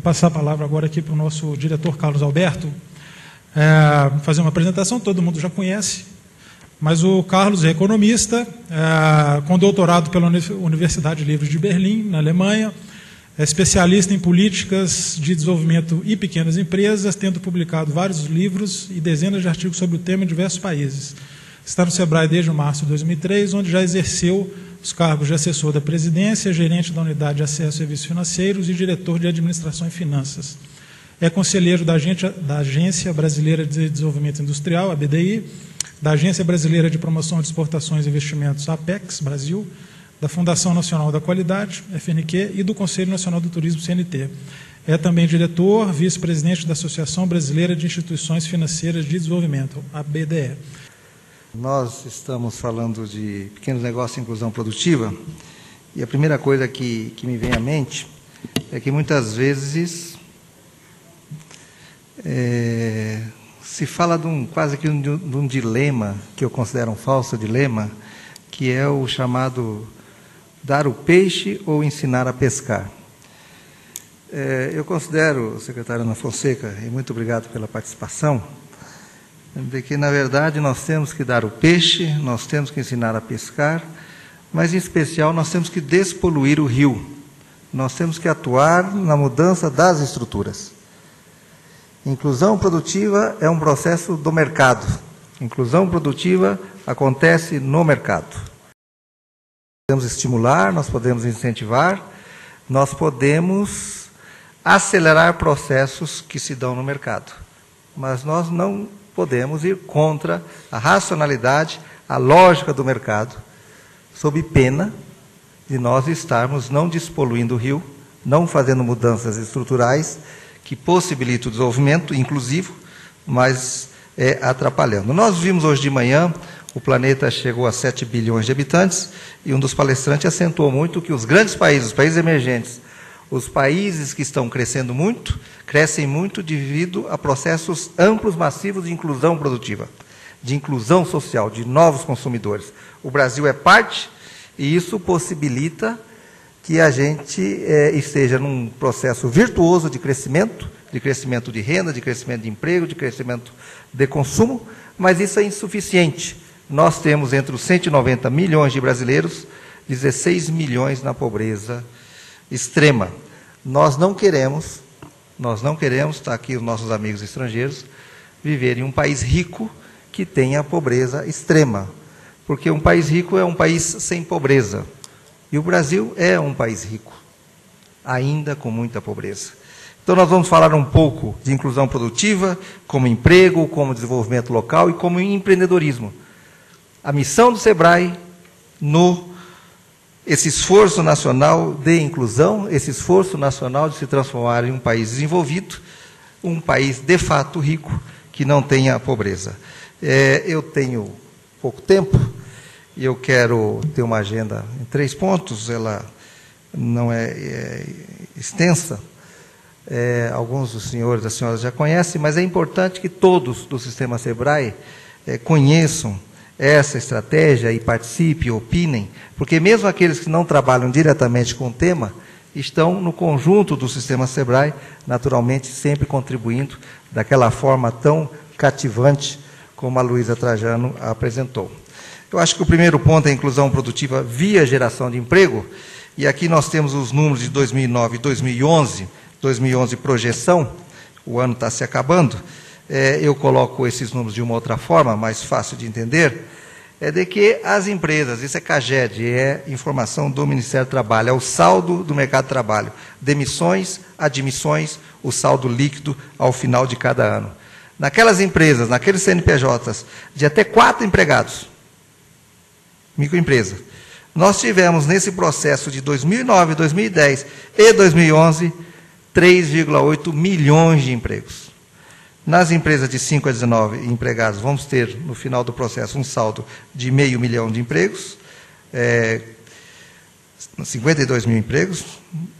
passar a palavra agora aqui para o nosso diretor Carlos Alberto, fazer uma apresentação, todo mundo já conhece, mas o Carlos é economista, com doutorado pela Universidade Livre de Berlim, na Alemanha, é especialista em políticas de desenvolvimento e pequenas empresas, tendo publicado vários livros e dezenas de artigos sobre o tema em diversos países. Está no SEBRAE desde março de 2003, onde já exerceu os cargos de assessor da presidência, gerente da unidade de acesso a serviços financeiros e diretor de administração e finanças. É conselheiro da Agência Brasileira de Desenvolvimento Industrial, a BDI, da Agência Brasileira de Promoção de Exportações e Investimentos, APEX, Brasil, da Fundação Nacional da Qualidade, FNQ, e do Conselho Nacional do Turismo, CNT. É também diretor, vice-presidente da Associação Brasileira de Instituições Financeiras de Desenvolvimento, a BDE. Nós estamos falando de pequenos negócios e inclusão produtiva, e a primeira coisa que me vem à mente é que muitas vezes se fala quase que de um dilema, que eu considero um falso dilema, que é o chamado dar o peixe ou ensinar a pescar. Eu considero, secretária Ana Fonseca, e muito obrigado pela participação, de que, na verdade, nós temos que dar o peixe, nós temos que ensinar a pescar, mas, em especial, nós temos que despoluir o rio. Nós temos que atuar na mudança das estruturas. Inclusão produtiva é um processo do mercado. Inclusão produtiva acontece no mercado. Podemos estimular, nós podemos incentivar, nós podemos acelerar processos que se dão no mercado. Mas nós não podemos ir contra a racionalidade, a lógica do mercado, sob pena de nós estarmos não despoluindo o rio, não fazendo mudanças estruturais que possibilitam o desenvolvimento inclusivo, mas atrapalhando. Nós vimos hoje de manhã, o planeta chegou a 7 bilhões de habitantes, e um dos palestrantes acentuou muito que os grandes países, os países emergentes, os países que estão crescendo muito, crescem muito devido a processos amplos, massivos de inclusão produtiva, de inclusão social, de novos consumidores. O Brasil é parte, e isso possibilita que a gente esteja num processo virtuoso de crescimento de renda, de crescimento de emprego, de crescimento de consumo, mas isso é insuficiente. Nós temos entre os 190 milhões de brasileiros, 16 milhões na pobreza extrema. Nós não queremos, está aqui os nossos amigos estrangeiros, viver em um país rico que tenha pobreza extrema, porque um país rico é um país sem pobreza, e o Brasil é um país rico, ainda com muita pobreza. Então nós vamos falar um pouco de inclusão produtiva, como emprego, como desenvolvimento local e como empreendedorismo. A missão do SEBRAE esse esforço nacional de inclusão, esse esforço nacional de se transformar em um país desenvolvido, um país de fato rico, que não tenha pobreza. Eu tenho pouco tempo e eu quero ter uma agenda em 3 pontos, ela não é extensa, alguns dos senhores e das senhoras já conhecem, mas é importante que todos do sistema SEBRAE conheçam essa estratégia e participem, opinem, porque mesmo aqueles que não trabalham diretamente com o tema, estão no conjunto do sistema SEBRAE, naturalmente sempre contribuindo daquela forma tão cativante como a Luísa Trajano apresentou. Eu acho que o primeiro ponto é a inclusão produtiva via geração de emprego, e aqui nós temos os números de 2009 e 2011, 2011 projeção, o ano está se acabando. Eu coloco esses números de uma outra forma, mais fácil de entender, de que as empresas, isso é CAGED, é informação do Ministério do Trabalho, é o saldo do mercado de trabalho, demissões, admissões, o saldo líquido ao final de cada ano. Naquelas empresas, naqueles CNPJs, de até 4 empregados, microempresa, nós tivemos nesse processo de 2009, 2010 e 2011, 3,8 milhões de empregos. Nas empresas de 5 a 19 empregados, vamos ter, no final do processo, um saldo de 500 mil de empregos, 52 mil empregos,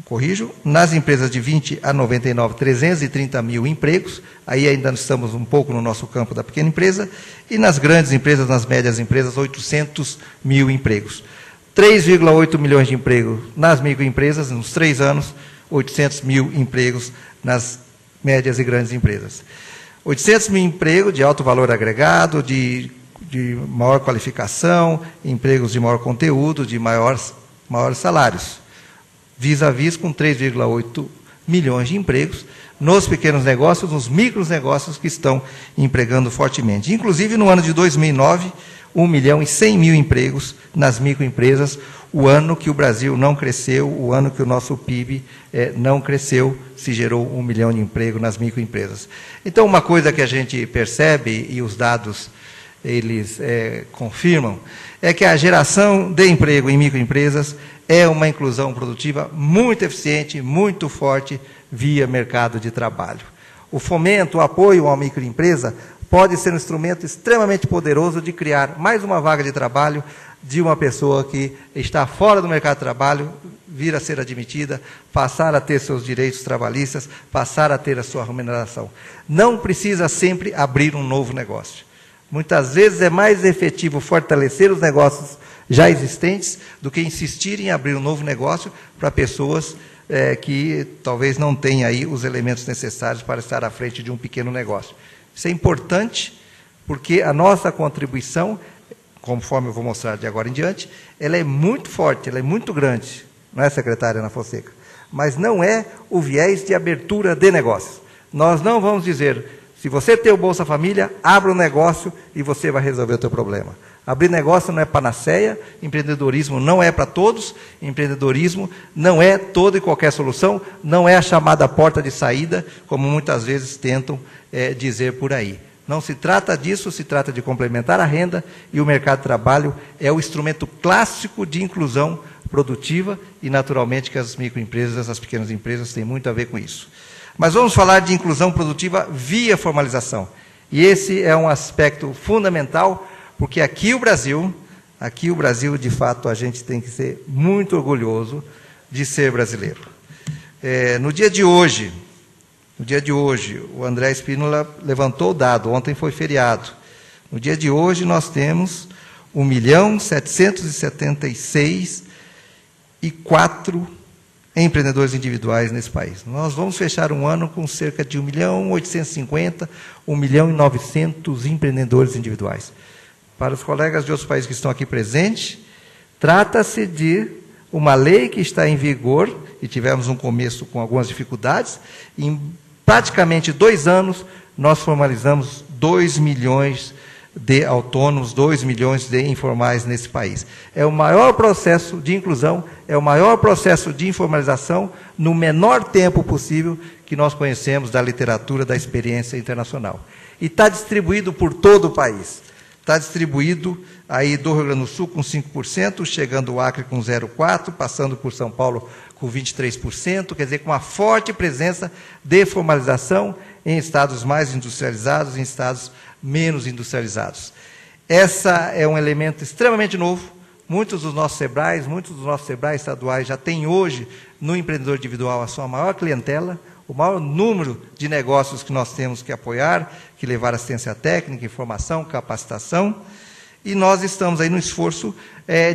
corrijo. Nas empresas de 20 a 99, 330 mil empregos, aí ainda estamos um pouco no nosso campo da pequena empresa, e nas grandes empresas, nas médias empresas, 800 mil empregos. 3,8 milhões de empregos nas microempresas, nos 3 anos, 800 mil empregos nas médias e grandes empresas. 800 mil empregos de alto valor agregado, de maior qualificação, empregos de maior conteúdo, de maiores salários, vis-à-vis com 3,8 milhões de empregos nos pequenos negócios, nos micros negócios que estão empregando fortemente. Inclusive, no ano de 2009, 1 milhão e 100 mil empregos nas microempresas, o ano que o Brasil não cresceu, o ano que o nosso PIB não cresceu, se gerou 1 milhão de empregos nas microempresas. Então, uma coisa que a gente percebe, e os dados eles confirmam, é que a geração de emprego em microempresas é uma inclusão produtiva muito eficiente, muito forte, via mercado de trabalho. O fomento, o apoio à microempresa pode ser um instrumento extremamente poderoso de criar mais uma vaga de trabalho de uma pessoa que está fora do mercado de trabalho, vir a ser admitida, passar a ter seus direitos trabalhistas, passar a ter a sua remuneração. Não precisa sempre abrir um novo negócio. Muitas vezes é mais efetivo fortalecer os negócios já existentes do que insistir em abrir um novo negócio para pessoas que talvez não tenham aí os elementos necessários para estar à frente de um pequeno negócio. Isso é importante porque a nossa contribuição, conforme eu vou mostrar de agora em diante, ela é muito forte, ela é muito grande, não é, secretária Ana Fonseca? Mas não é o viés de abertura de negócios. Nós não vamos dizer, se você tem o Bolsa Família, abra um negócio e você vai resolver o teu problema. Abrir negócio não é panaceia, empreendedorismo não é para todos, empreendedorismo não é toda e qualquer solução, não é a chamada porta de saída, como muitas vezes tentam dizer por aí. Não se trata disso, se trata de complementar a renda, e o mercado de trabalho é o instrumento clássico de inclusão produtiva, e naturalmente que as microempresas, as pequenas empresas têm muito a ver com isso. Mas vamos falar de inclusão produtiva via formalização. E esse é um aspecto fundamental, porque aqui o Brasil, de fato, a gente tem que ser muito orgulhoso de ser brasileiro. No dia de hoje, o André Spínola levantou o dado, ontem foi feriado. No dia de hoje, nós temos 1.776.004 empreendedores individuais nesse país. Nós vamos fechar um ano com cerca de 1.850.000, 1.900.000 empreendedores individuais. Para os colegas de outros países que estão aqui presentes, trata-se de uma lei que está em vigor, e tivemos um começo com algumas dificuldades. Em praticamente 2 anos, nós formalizamos 2 milhões de autônomos, 2 milhões de informais nesse país. É o maior processo de inclusão, é o maior processo de informalização no menor tempo possível que nós conhecemos da literatura, da experiência internacional. E está distribuído por todo o país. Está distribuído aí do Rio Grande do Sul com 5%, chegando o Acre com 0,4%, passando por São Paulo com 23%, quer dizer, com uma forte presença de formalização em estados mais industrializados, em estados menos industrializados. Essa é um elemento extremamente novo. Muitos dos nossos SEBRAES estaduais já têm hoje no empreendedor individual a sua maior clientela, o maior número de negócios que nós temos que apoiar, que levar assistência técnica, informação, capacitação, e nós estamos aí no esforço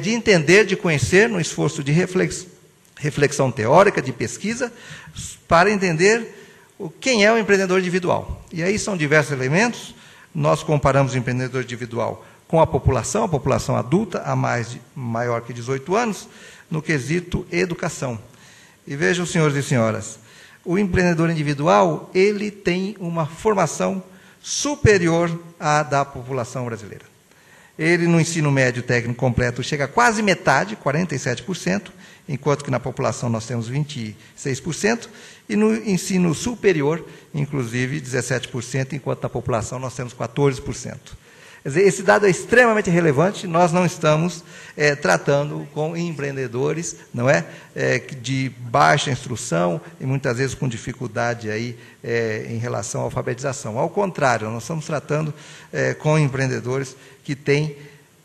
de entender, de conhecer, no esforço de reflexão teórica, de pesquisa, para entender quem é o empreendedor individual. E aí são diversos elementos. Nós comparamos o empreendedor individual com a população adulta, maior que 18 anos, no quesito educação. E vejam, senhores e senhoras, o empreendedor individual, ele tem uma formação superior à da população brasileira. Ele, no ensino médio técnico completo, chega a quase metade, 47%, enquanto que na população nós temos 26%, e no ensino superior, inclusive, 17%, enquanto na população nós temos 14%. Quer dizer, esse dado é extremamente relevante. Nós não estamos tratando com empreendedores, não é, de baixa instrução e muitas vezes com dificuldade aí, em relação à alfabetização. Ao contrário, nós estamos tratando com empreendedores que têm,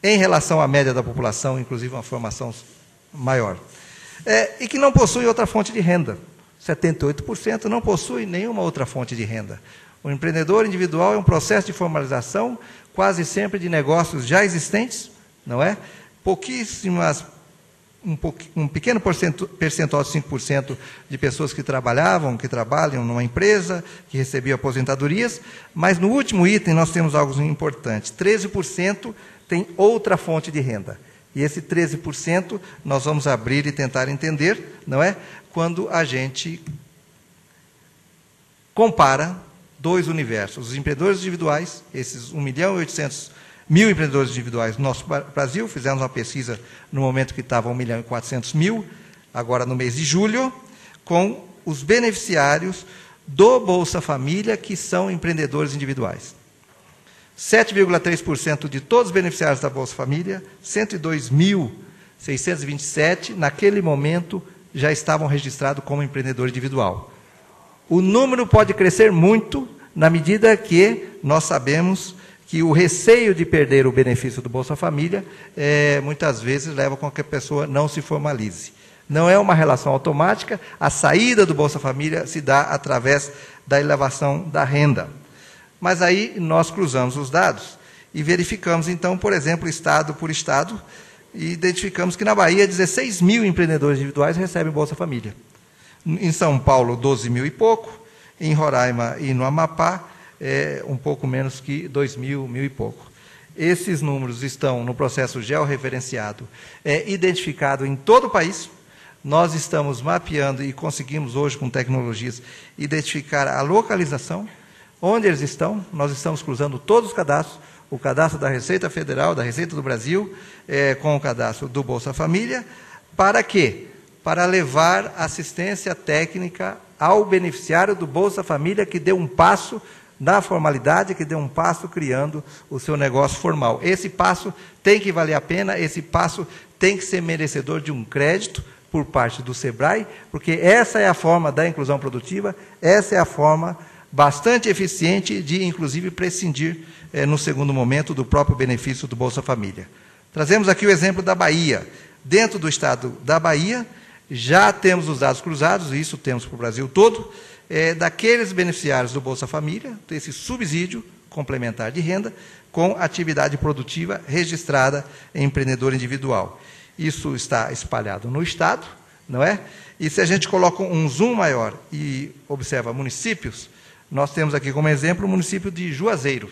em relação à média da população, inclusive uma formação maior. E que não possuem outra fonte de renda. 78% não possui nenhuma outra fonte de renda. O empreendedor individual é um processo de formalização, quase sempre de negócios já existentes, não é? Pouquíssimas um pequeno percentual de 5% de pessoas que trabalham numa empresa, que recebiam aposentadorias, mas no último item nós temos algo importante, 13% tem outra fonte de renda. E esse 13% nós vamos abrir e tentar entender, não é? Quando a gente compara dois universos, os empreendedores individuais, esses 1.800.000 empreendedores individuais no nosso Brasil, fizemos uma pesquisa no momento que estava 1.400.000, agora no mês de julho, com os beneficiários do Bolsa Família, que são empreendedores individuais. 7,3% de todos os beneficiários da Bolsa Família, 102.627, naquele momento, já estavam registrados como empreendedor individual. O número pode crescer muito, na medida que nós sabemos que o receio de perder o benefício do Bolsa Família, muitas vezes leva com que a pessoa não se formalize. Não é uma relação automática, a saída do Bolsa Família se dá através da elevação da renda. Mas aí nós cruzamos os dados e verificamos, então, por exemplo, estado por estado, e identificamos que na Bahia 16.000 empreendedores individuais recebem Bolsa Família. Em São Paulo, 12.000 e pouco, em Roraima e no Amapá, um pouco menos que 2.000, 1.000 e pouco. Esses números estão no processo georreferenciado, identificado em todo o país. Nós estamos mapeando e conseguimos hoje, com tecnologias, identificar a localização, onde eles estão. Nós estamos cruzando todos os cadastros, o cadastro da Receita Federal, da Receita do Brasil, com o cadastro do Bolsa Família. Para quê? Para levar assistência técnica ao beneficiário do Bolsa Família que deu um passo na formalidade, que deu um passo criando o seu negócio formal. Esse passo tem que valer a pena, esse passo tem que ser merecedor de um crédito por parte do SEBRAE, porque essa é a forma da inclusão produtiva, essa é a forma bastante eficiente de, inclusive, prescindir, no segundo momento, do próprio benefício do Bolsa Família. Trazemos aqui o exemplo da Bahia. Dentro do estado da Bahia, já temos os dados cruzados, e isso temos para o Brasil todo, daqueles beneficiários do Bolsa Família, esse subsídio complementar de renda, com atividade produtiva registrada em empreendedor individual. Isso está espalhado no estado, não é? E se a gente coloca um zoom maior e observa municípios, nós temos aqui como exemplo o município de Juazeiro.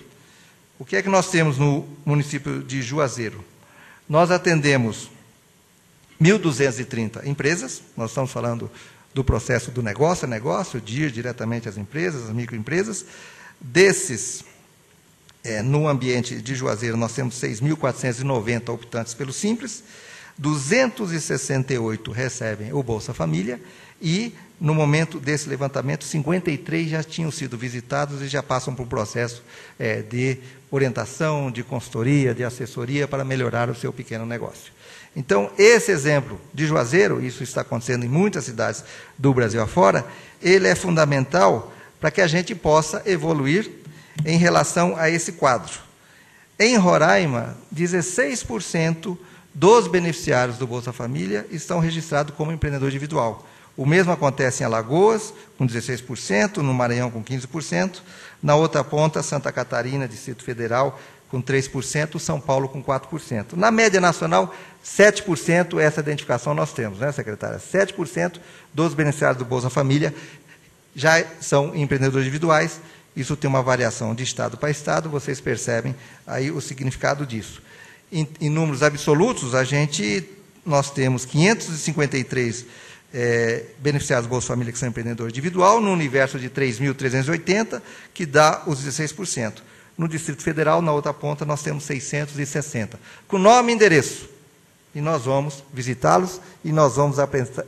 O que é que nós temos no município de Juazeiro? Nós atendemos 1.230 empresas, nós estamos falando do processo do negócio a negócio, de ir diretamente às empresas, às microempresas. Desses, no ambiente de Juazeiro, nós temos 6.490 optantes pelo Simples, 268 recebem o Bolsa Família e, no momento desse levantamento, 53 já tinham sido visitados e já passam por um processo de orientação, de consultoria, de assessoria para melhorar o seu pequeno negócio. Então, esse exemplo de Juazeiro, isso está acontecendo em muitas cidades do Brasil afora, ele é fundamental para que a gente possa evoluir em relação a esse quadro. Em Roraima, 16% dos beneficiários do Bolsa Família estão registrados como empreendedor individual. O mesmo acontece em Alagoas, com 16%, no Maranhão, com 15%, na outra ponta, Santa Catarina, Distrito Federal, com 3%, São Paulo com 4%. Na média nacional, 7% essa identificação nós temos, né, secretária? 7% dos beneficiários do Bolsa Família já são empreendedores individuais. Isso tem uma variação de estado para estado, vocês percebem aí o significado disso. Em números absolutos, nós temos 553 beneficiários do Bolsa Família que são empreendedor individual, no universo de 3.380, que dá os 16%. No Distrito Federal, na outra ponta, nós temos 660, com nome e endereço. E nós vamos visitá-los e nós vamos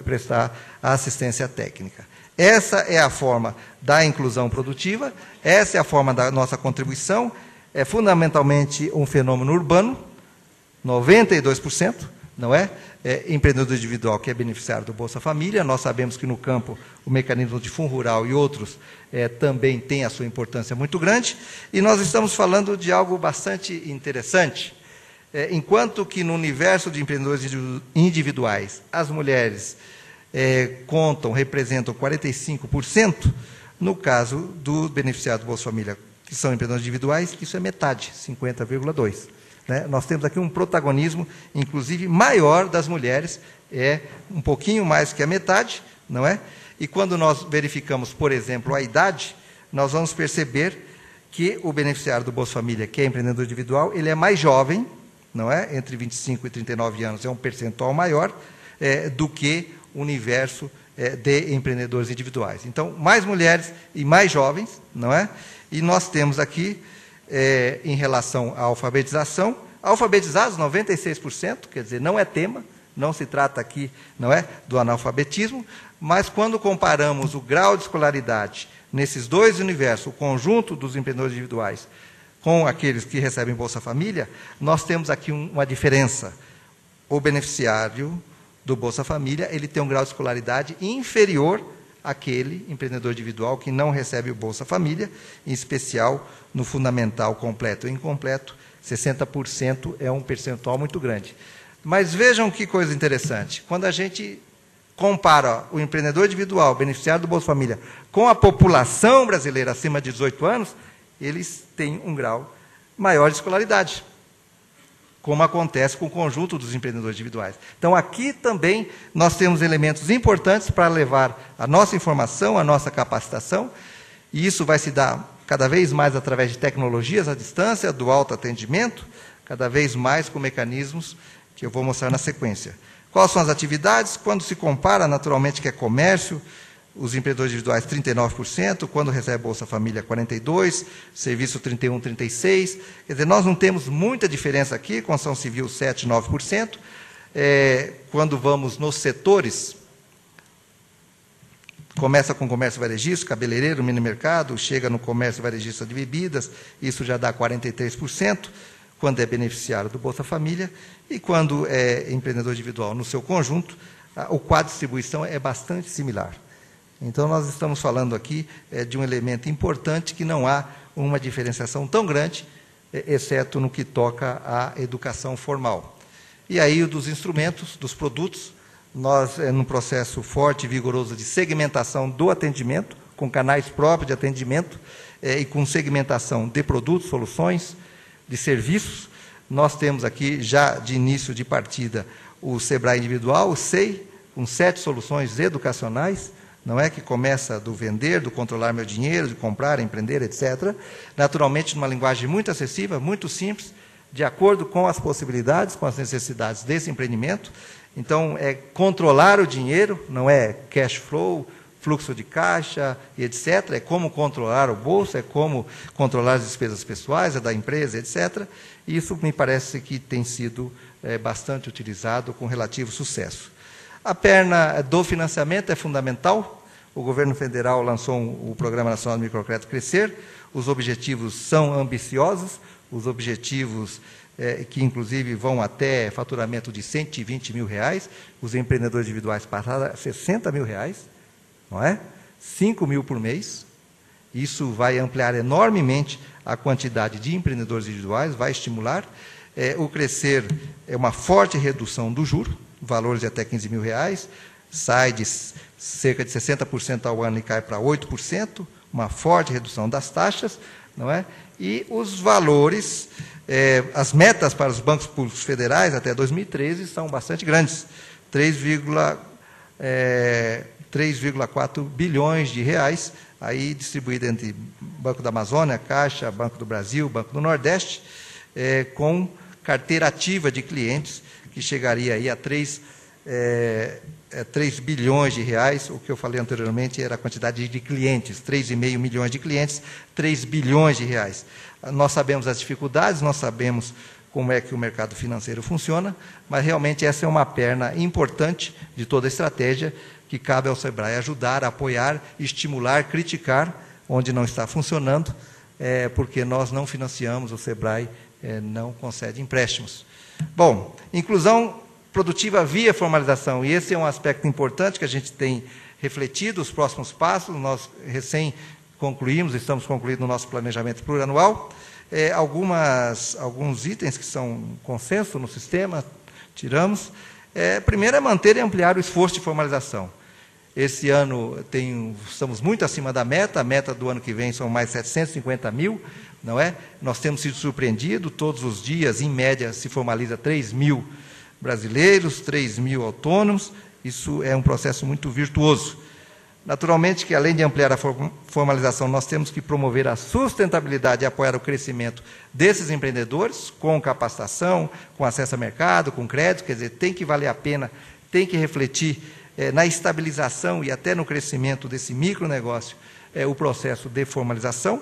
prestar a assistência técnica. Essa é a forma da inclusão produtiva, essa é a forma da nossa contribuição, é fundamentalmente um fenômeno urbano, 92%, não é? Empreendedor individual que é beneficiário do Bolsa Família. Nós sabemos que no campo o mecanismo de fundo rural e outros também tem a sua importância muito grande, e nós estamos falando de algo bastante interessante. Enquanto que no universo de empreendedores individuais, as mulheres representam 45%, no caso do beneficiário do Bolsa Família, que que são empreendedores individuais, isso é metade, 50,2%. Né? Nós temos aqui um protagonismo, inclusive, maior das mulheres, é um pouquinho mais que a metade, não é? E quando nós verificamos, por exemplo, a idade, nós vamos perceber que o beneficiário do Bolsa Família, que é empreendedor individual, ele é mais jovem, não é? Entre 25 e 39 anos é um percentual maior do que o universo de empreendedores individuais. Então, mais mulheres e mais jovens, não é? E nós temos aqui, em relação à alfabetização, alfabetizados 96%, quer dizer, não é tema, não se trata aqui, não é, do analfabetismo, mas quando comparamos o grau de escolaridade nesses dois universos, o conjunto dos empreendedores individuais com aqueles que recebem Bolsa Família, nós temos aqui uma diferença. O beneficiário do Bolsa Família, ele tem um grau de escolaridade inferior àquele empreendedor individual que não recebe o Bolsa Família, em especial no fundamental completo e incompleto, 60% é um percentual muito grande. Mas vejam que coisa interessante, quando a gente compara o empreendedor individual, beneficiário do Bolsa Família, com a população brasileira acima de 18 anos, eles têm um grau maior de escolaridade, como acontece com o conjunto dos empreendedores individuais. Então, aqui também nós temos elementos importantes para levar a nossa informação, a nossa capacitação, e isso vai se dar cada vez mais através de tecnologias à distância, do autoatendimento, cada vez mais com mecanismos que eu vou mostrar na sequência. Quais são as atividades? Quando se compara, naturalmente, que é comércio, os empreendedores individuais 39%, quando recebe Bolsa Família 42%, serviço 31%, 36%. Quer dizer, nós não temos muita diferença aqui, construção civil 7%, 9%. Quando vamos nos setores, começa com comércio varejista, cabeleireiro, mini mercado, chega no comércio varejista de bebidas, isso já dá 43%, quando é beneficiário do Bolsa Família, e quando é empreendedor individual no seu conjunto, o quadro de distribuição é bastante similar. Então, nós estamos falando aqui de um elemento importante que não há uma diferenciação tão grande, exceto no que toca à educação formal. E aí, o dos instrumentos, dos produtos, nós, num processo forte e vigoroso de segmentação do atendimento, com canais próprios de atendimento e com segmentação de produtos, soluções, de serviços, nós temos aqui, já de início de partida, o Sebrae Individual, o SEI, com 7 soluções educacionais, não é, que começa do vender, do controlar meu dinheiro, de comprar, empreender, etc. Naturalmente, numa linguagem muito acessível, muito simples, de acordo com as possibilidades, com as necessidades desse empreendimento. Então, é controlar o dinheiro, não é cash flow, fluxo de caixa, e etc. É como controlar o bolso, é como controlar as despesas pessoais, é da empresa, etc. E isso me parece que tem sido bastante utilizado com relativo sucesso. A perna do financiamento é fundamental. O governo federal lançou o Programa Nacional de Microcrédito Crescer. Os objetivos são ambiciosos, os objetivos que, inclusive, vão até faturamento de R$120 mil. Os empreendedores individuais passaram a R$60 mil, não é? 5 mil por mês. Isso vai ampliar enormemente a quantidade de empreendedores individuais, vai estimular. O Crescer é uma forte redução do juro, valores de até R$15 mil, sai de cerca de 60% ao ano e cai para 8%, uma forte redução das taxas, não é? E os valores, as metas para os bancos públicos federais até 2013 são bastante grandes, 3,4 bilhões de reais, aí distribuído entre Banco da Amazônia, Caixa, Banco do Brasil, Banco do Nordeste, com carteira ativa de clientes, que chegaria aí a 3 bilhões de reais. O que eu falei anteriormente era a quantidade de clientes, 3,5 milhões de clientes, 3 bilhões de reais. Nós sabemos as dificuldades, nós sabemos como é que o mercado financeiro funciona, mas realmente essa é uma perna importante de toda a estratégia que cabe ao Sebrae ajudar, apoiar, estimular, criticar onde não está funcionando, porque nós não financiamos, o Sebrae não concede empréstimos. Bom, inclusão produtiva via formalização, e esse é um aspecto importante que a gente tem refletido, os próximos passos, nós recém concluímos, estamos concluindo o nosso planejamento plurianual, alguns itens que são consenso no sistema, tiramos. Primeiro é manter e ampliar o esforço de formalização. Esse ano estamos muito acima da meta, a meta do ano que vem são mais 750 mil, não é? Nós temos sido surpreendidos, todos os dias, em média, se formaliza 3 mil brasileiros, 3 mil autônomos, isso é um processo muito virtuoso. Naturalmente que, além de ampliar a formalização, nós temos que promover a sustentabilidade e apoiar o crescimento desses empreendedores, com capacitação, com acesso a mercado, com crédito, quer dizer, tem que valer a pena, tem que refletir na estabilização e até no crescimento desse micronegócio, o processo de formalização.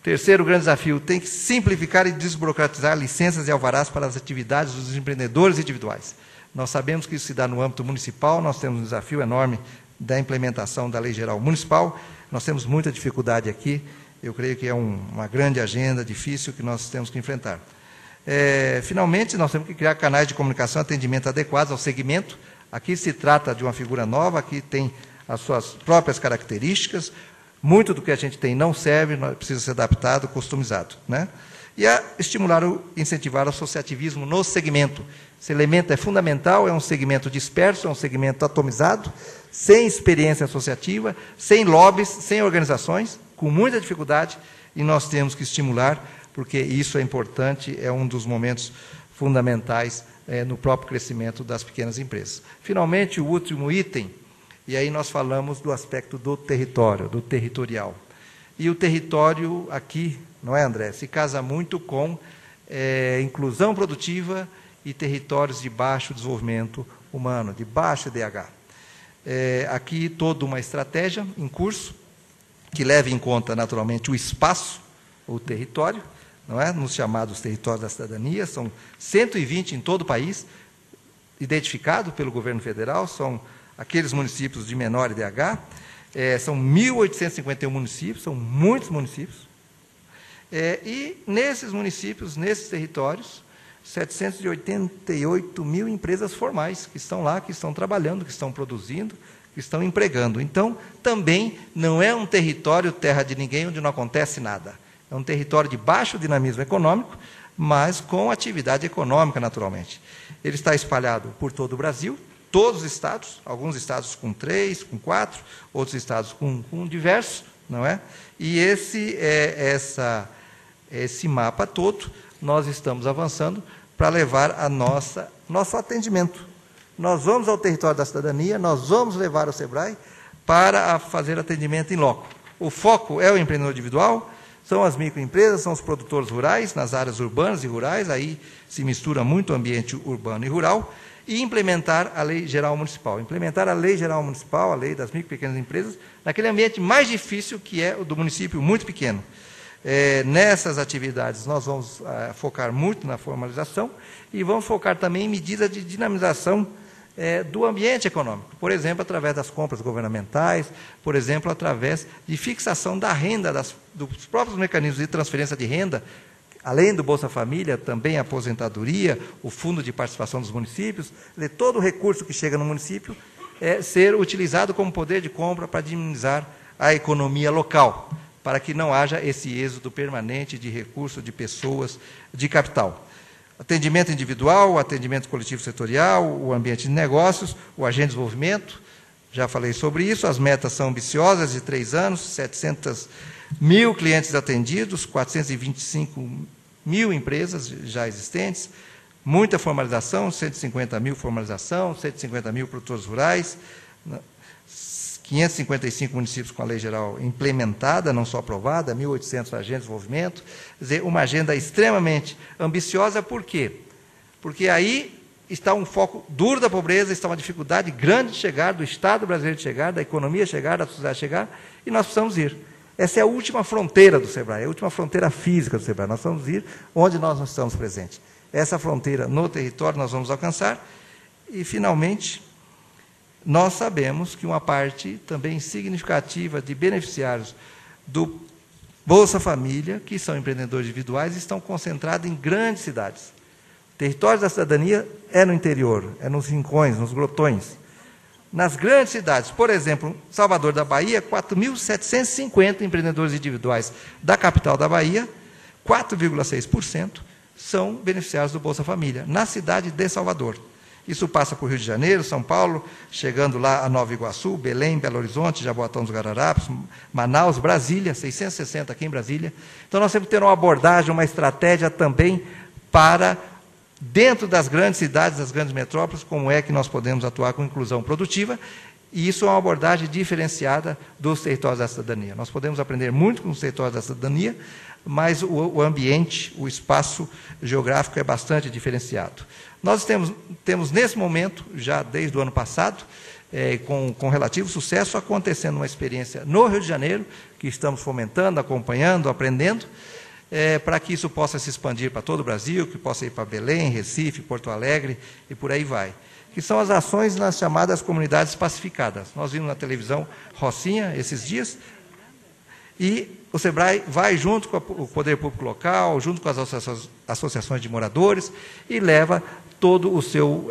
Terceiro grande desafio, tem que simplificar e desburocratizar licenças e alvarás para as atividades dos empreendedores individuais. Nós sabemos que isso se dá no âmbito municipal, nós temos um desafio enorme da implementação da Lei Geral Municipal, nós temos muita dificuldade aqui, eu creio que é uma grande agenda difícil que nós temos que enfrentar. Finalmente, nós temos que criar canais de comunicação e atendimento adequados ao segmento. Aqui se trata de uma figura nova, aqui tem as suas próprias características, muito do que a gente tem não serve, precisa ser adaptado, customizado, né? E estimular incentivar o associativismo no segmento. Esse elemento é fundamental, é um segmento disperso, é um segmento atomizado, sem experiência associativa, sem lobbies, sem organizações, com muita dificuldade, e nós temos que estimular, porque isso é importante, é um dos momentos fundamentais no próprio crescimento das pequenas empresas. Finalmente, o último item, e aí nós falamos do aspecto do território, do territorial. E o território aqui, não é, André, se casa muito com inclusão produtiva e territórios de baixo desenvolvimento humano, de baixo IDH. Aqui toda uma estratégia em curso, que leva em conta, naturalmente, o espaço, o território, não é? Nos chamados territórios da cidadania, são 120 em todo o país, identificados pelo governo federal, são aqueles municípios de menor IDH, são 1.851 municípios, são muitos municípios, e nesses municípios, nesses territórios, 788 mil empresas formais que estão lá, que estão trabalhando, que estão produzindo, que estão empregando. Então, também não é um território terra de ninguém onde não acontece nada. É um território de baixo dinamismo econômico, mas com atividade econômica, naturalmente. Ele está espalhado por todo o Brasil, todos os estados, alguns estados com 3, com 4, outros estados com diversos, não é? E esse mapa todo, nós estamos avançando para levar nosso atendimento. Nós vamos ao território da cidadania, nós vamos levar o SEBRAE para fazer atendimento em loco. O foco é o empreendedor individual, são as microempresas, são os produtores rurais, nas áreas urbanas e rurais, aí se mistura muito o ambiente urbano e rural, e implementar a Lei Geral Municipal. Implementar a Lei Geral Municipal, a Lei das Micro e Pequenas Empresas, naquele ambiente mais difícil que é o do município muito pequeno. Nessas atividades nós vamos focar muito na formalização e vamos focar também em medidas de dinamização do ambiente econômico, por exemplo, através das compras governamentais, por exemplo, através de fixação da renda, dos próprios mecanismos de transferência de renda, além do Bolsa Família, também a aposentadoria, o fundo de participação dos municípios, todo o recurso que chega no município ser utilizado como poder de compra para dinamizar a economia local, para que não haja esse êxodo permanente de recursos, de pessoas, de capital. Atendimento individual, atendimento coletivo setorial, o ambiente de negócios, o agente de desenvolvimento, já falei sobre isso, as metas são ambiciosas, de 3 anos, 700 mil clientes atendidos, 425 mil empresas já existentes, muita formalização, 150 mil formalização, 150 mil produtores rurais, 555 municípios com a Lei Geral implementada, não só aprovada, 1.800 agentes de desenvolvimento, quer dizer, uma agenda extremamente ambiciosa, por quê? Porque aí está um foco duro da pobreza, está uma dificuldade grande de chegar, do Estado brasileiro de chegar, da economia chegar, da sociedade chegar, e nós precisamos ir. Essa é a última fronteira do SEBRAE, a última fronteira física do SEBRAE, nós vamos ir onde nós não estamos presentes. Essa fronteira no território nós vamos alcançar, e, finalmente, nós sabemos que uma parte também significativa de beneficiários do Bolsa Família, que são empreendedores individuais, estão concentrados em grandes cidades. Territórios da cidadania é no interior, é nos rincões, nos grotões. Nas grandes cidades, por exemplo, Salvador da Bahia, 4.750 empreendedores individuais da capital da Bahia, 4,6% são beneficiários do Bolsa Família, na cidade de Salvador. Isso passa por Rio de Janeiro, São Paulo, chegando lá a Nova Iguaçu, Belém, Belo Horizonte, Jaboatão dos Guararapes, Manaus, Brasília, 660 aqui em Brasília. Então nós temos que ter uma abordagem, uma estratégia também para, dentro das grandes cidades, das grandes metrópoles, como é que nós podemos atuar com inclusão produtiva. E isso é uma abordagem diferenciada dos territórios da cidadania. Nós podemos aprender muito com os territórios da cidadania, mas o ambiente, o espaço geográfico é bastante diferenciado. Nós temos nesse momento, já desde o ano passado, com relativo sucesso, acontecendo uma experiência no Rio de Janeiro, que estamos fomentando, acompanhando, aprendendo, para que isso possa se expandir para todo o Brasil, que possa ir para Belém, Recife, Porto Alegre e por aí vai. Que são as ações nas chamadas comunidades pacificadas. Nós vimos na televisão Rocinha esses dias, e o SEBRAE vai junto com o poder público local, junto com as associações de moradores, e leva todo o seu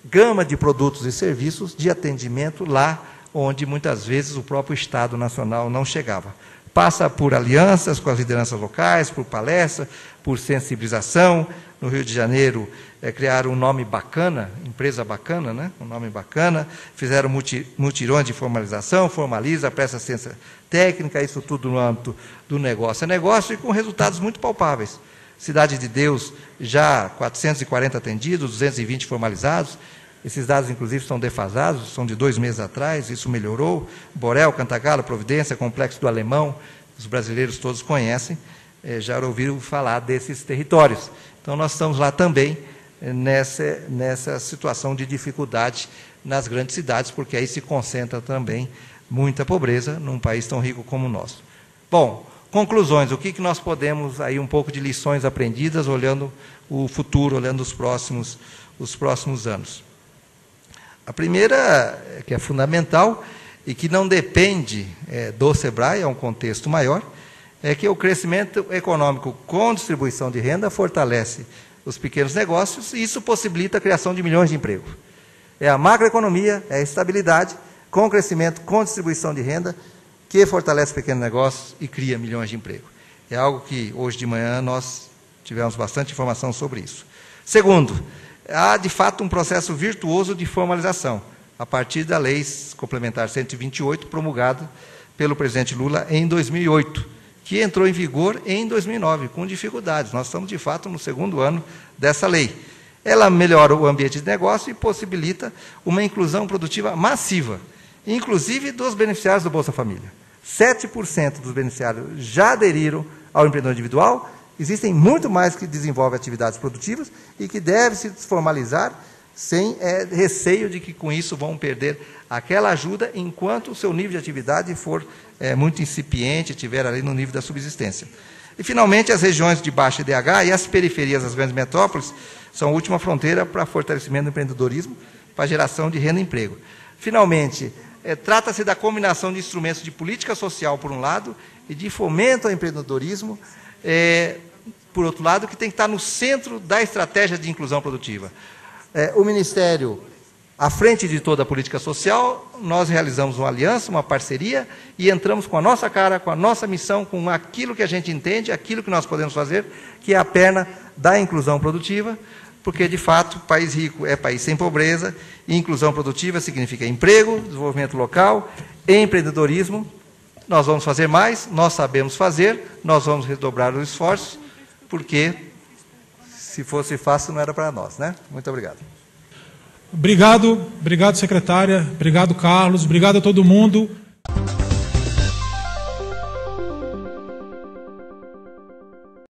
gama de produtos e serviços de atendimento lá onde muitas vezes o próprio Estado Nacional não chegava. Passa por alianças com as lideranças locais, por palestra, por sensibilização. No Rio de Janeiro, criaram um nome bacana, empresa bacana, né? Um nome bacana, fizeram mutirões de formalização, formaliza, presta assistência técnica, isso tudo no âmbito do negócio a negócio e com resultados muito palpáveis. Cidade de Deus, já 440 atendidos, 220 formalizados. Esses dados, inclusive, são defasados, são de 2 meses atrás, isso melhorou. Borel, Cantagalo, Providência, Complexo do Alemão, os brasileiros todos conhecem, já ouviram falar desses territórios. Então, nós estamos lá também nessa situação de dificuldade nas grandes cidades, porque aí se concentra também muita pobreza num país tão rico como o nosso. Bom, conclusões, o que nós podemos, aí um pouco de lições aprendidas, olhando o futuro, olhando os próximos anos. A primeira, que é fundamental, e que não depende do SEBRAE, é um contexto maior, é que o crescimento econômico com distribuição de renda fortalece os pequenos negócios e isso possibilita a criação de milhões de empregos. É a macroeconomia, é a estabilidade, com crescimento, com distribuição de renda, que fortalece pequenos negócios e cria milhões de empregos. É algo que hoje de manhã nós tivemos bastante informação sobre isso. Segundo, há de fato um processo virtuoso de formalização, a partir da Lei Complementar 128, promulgada pelo presidente Lula em 2008, que entrou em vigor em 2009, com dificuldades. Nós estamos, de fato, no segundo ano dessa lei. Ela melhora o ambiente de negócio e possibilita uma inclusão produtiva massiva, inclusive dos beneficiários do Bolsa Família. 7% dos beneficiários já aderiram ao empreendedor individual, existem muito mais que desenvolvem atividades produtivas e que devem se formalizar sem receio de que com isso vão perder aquela ajuda enquanto o seu nível de atividade for muito incipiente, estiver ali no nível da subsistência. E, finalmente, as regiões de baixo IDH e as periferias das grandes metrópoles são a última fronteira para fortalecimento do empreendedorismo, para geração de renda e emprego. Finalmente, trata-se da combinação de instrumentos de política social, por um lado, e de fomento ao empreendedorismo, por outro lado, que tem que estar no centro da estratégia de inclusão produtiva. O Ministério, à frente de toda a política social, nós realizamos uma aliança, uma parceria, e entramos com a nossa cara, com a nossa missão, com aquilo que a gente entende, aquilo que nós podemos fazer, que é a perna da inclusão produtiva, porque, de fato, país rico é país sem pobreza, e inclusão produtiva significa emprego, desenvolvimento local, empreendedorismo. Nós vamos fazer mais, nós sabemos fazer, nós vamos redobrar os esforços, porque, se fosse fácil, não era para nós, né? Muito obrigado. Obrigado, secretária, obrigado, Carlos, obrigado a todo mundo.